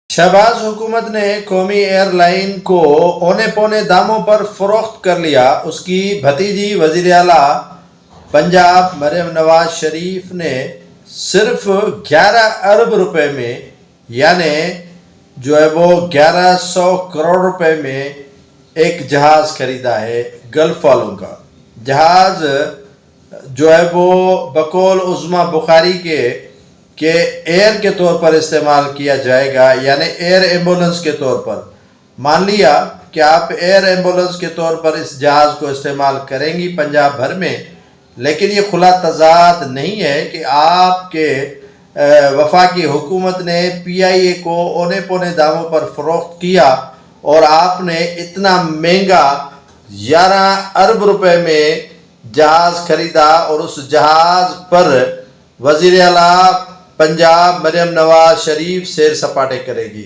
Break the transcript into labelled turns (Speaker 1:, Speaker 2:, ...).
Speaker 1: शहबाज हुकूमत ने कौमी एयरलाइन को औने पौने दामों पर फरोख्त कर लिया। उसकी भतीजी वज़ीर आला पंजाब मरियम नवाज शरीफ ने सिर्फ 11 अरब रुपए में, यानी जो है वो 1100 करोड़ रुपए में एक जहाज़ खरीदा है गल्फ वालों का। जहाज़ जो है वो बकौल उज़्मा बुखारी के एयर के तौर पर इस्तेमाल किया जाएगा, यानी एयर एम्बुलेंस के तौर पर। मान लिया कि आप एयर एम्बुलेंस के तौर पर इस जहाज़ को इस्तेमाल करेंगी पंजाब भर में, लेकिन ये खुला तजाद नहीं है कि आपके वफाकी हुकूमत ने PIA को औने पौने दामों पर फ़रोख्त किया और आपने इतना महंगा 11 अरब रुपए में जहाज़ खरीदा और उस जहाज़ पर वज़ीर आला पंजाब मरियम नवाज शरीफ सैर सपाटे करेगी।